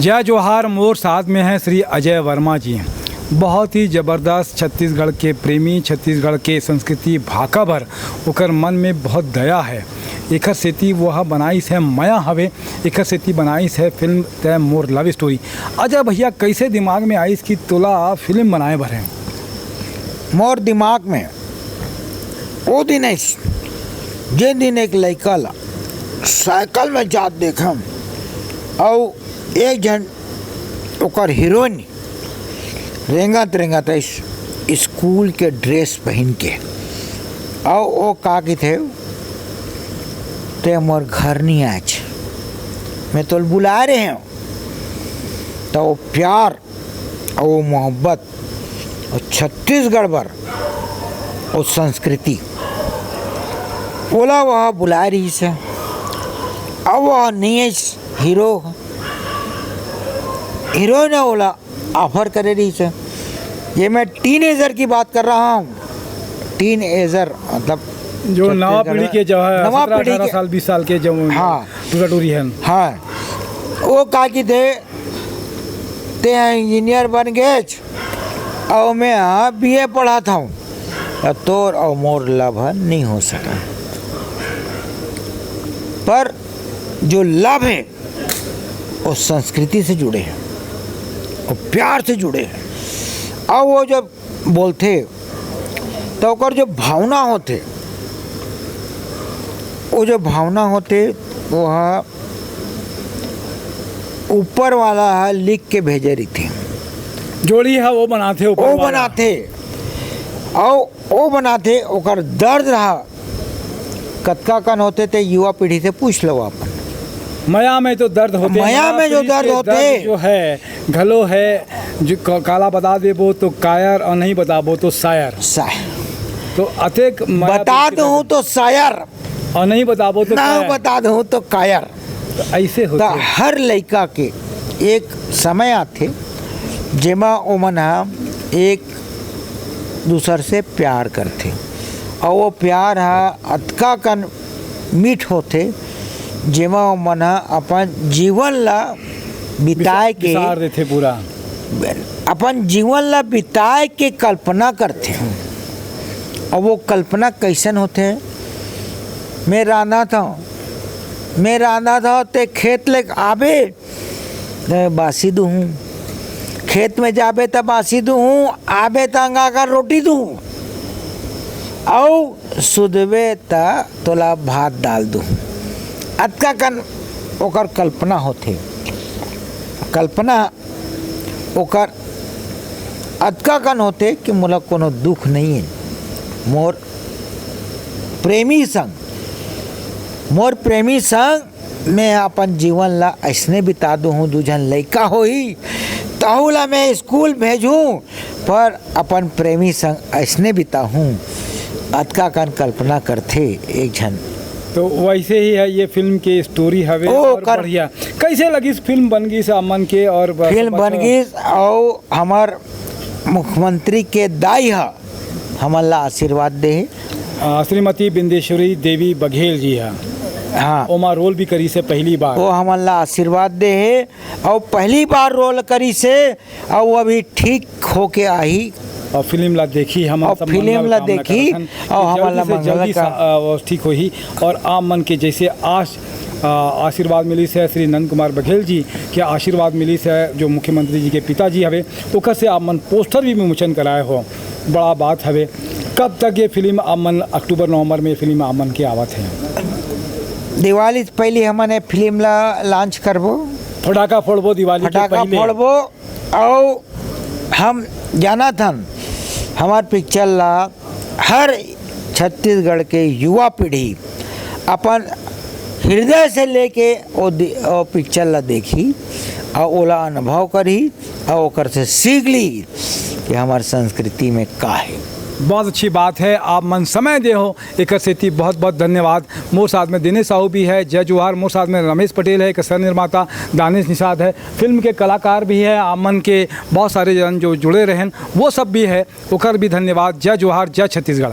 जय जोहार। मोर साथ में हैं श्री अजय वर्मा जी। बहुत ही ज़बरदस्त छत्तीसगढ़ के प्रेमी, छत्तीसगढ़ के संस्कृति भाका भर ओकर मन में बहुत दया है। एकर सेती वह बनाइस है माया हवे, एकर सेती बनाइस है फिल्म तय मोर लव स्टोरी। अजय भैया कैसे दिमाग में आइस कि तोला फिल्म बनाए भर है? मोर दिमाग में वो दिन ऐस जे दिन एक लड़का ला साइकिल में जात देखम और एक जन ओकर हीरोइन रेंगत रेंगत ऐस स्कूल के ड्रेस पहन के और वो का की थे ते मोर घर नहीं आज मैं तो बुला रहे हैं। तो वो प्यार और वो मोहब्बत और छत्तीसगढ़ भर और संस्कृति ओला वह बुला रही से। अब वह नहीं है हीरो ने ओला ऑफर करे रही से। ये मैं टीनेजर की बात कर रहा हूँ। टीनेजर मतलब जो नवा पीढ़ी के जो है, नवा पीढ़ी 18 साल 20 साल के जो हाँ टूरा टूरी है। हाँ वो का की थे ते इंजीनियर बन गए और मैं हाँ बीए पढ़ा था हूँ तोर और मोर लव नहीं हो सका। पर जो लव है वो संस्कृति से जुड़े हैं और प्यार से जुड़े हैं। और वो जब बोलते तो ओकर जो भावना होते वो जो भावना होते वह ऊपर वाला है लिख के भेजे रही थी। जोड़ी है वो बनाते ऊपर वो बनाते और वो बनाते ओकर दर्द रहा कतका कन होते थे। युवा पीढ़ी से पूछ लो आप। माया में तो दर्द होते, माया में जो दर्द होते जो है घलो है, जो काला बता देबो तो कायर और नहीं बताबो तो शायर। शायर तो अतेक बता दूँ तो शायर और नहीं बताबो तो ना कायर। बता दूँ तो कायर। तो ऐसे होते तो हर लड़का के एक समय आते जेमा ओमन एक दूसर से प्यार करते और वो प्यार अतका कन मीठ होते जेमा ओमन अपन जीवन ला बिताए के विसार देते पूरा अपन जीवन ला बिताए के कल्पना करते। और वो कल्पना कैसन होते? मैं रांधा था ते खेत ले आबे बासी दूँ, खेत में जाबे तो बासी दूँ, आबे तो अंगा का रोटी दूँ और सुधबे तो तोला भात डाल दूँ। अतका कन ओकर कल्पना होते। कल्पना ओकर अतका कन होते कि मोला कोनो दुख नहीं है। मोर प्रेमी संग मैं अपन जीवन ला ऐसने बिता दूँ। दूजन लड़का हो ही ताहुला मैं स्कूल भेजूँ पर अपन प्रेमी संग ऐसने बिता हूँ। अतका कन कल्पना करते एक जन। तो वैसे ही है ये फिल्म की स्टोरी हवे और बढ़िया। कैसे लगी इस फिल्म बन गई अमन के? और फिल्म बन गई और हमार मुख्यमंत्री के दाई हमला आशीर्वाद दे श्रीमती बिंदेश्वरी देवी बघेल जी है। हाँ ओमा रोल भी करी से पहली बार। वो हमला आशीर्वाद दे और पहली बार रोल करी से और वो अभी ठीक होके आई और फिल्म ला देखी हम और फिल्म ला देखी और हमला जल्दी ठीक हुई। और आम मन के जैसे आशीर्वाद मिली से श्री नंद कुमार बघेल जी के आशीर्वाद मिली से जो मुख्यमंत्री जी के पिताजी हवे ओकर से आप मन पोस्टर भी विमोचन कराए हो। बड़ा बात हवे। कब तक ये फिल्म आमन? अक्टूबर नवंबर में फिल्म आमन की आवत है। दिवाली से पहले हमने फिल्म ला लॉन्च करबो। फटाका फोड़बो दिवाली के पहले। फोड़बो और हम जाना था हमार पिक्चर ला हर छत्तीसगढ़ के युवा पीढ़ी अपन हृदय से लेके वो पिक्चर ला देखी और ओला अनुभव करी और ओकर से सीख ली कि हमार संस्कृति में का है। बहुत अच्छी बात है। आप मन समय दे हो एक सेती बहुत बहुत धन्यवाद। मोर साथ में दिनेश साहू भी है। जय जोहार। मोर साथ में रमेश पटेल है, एक सह निर्माता दानिश निषाद है, फिल्म के कलाकार भी है, आप मन के बहुत सारे जन जो जुड़े रहें वो सब भी है, ओकर भी धन्यवाद। जय जोहार, जय छत्तीसगढ़।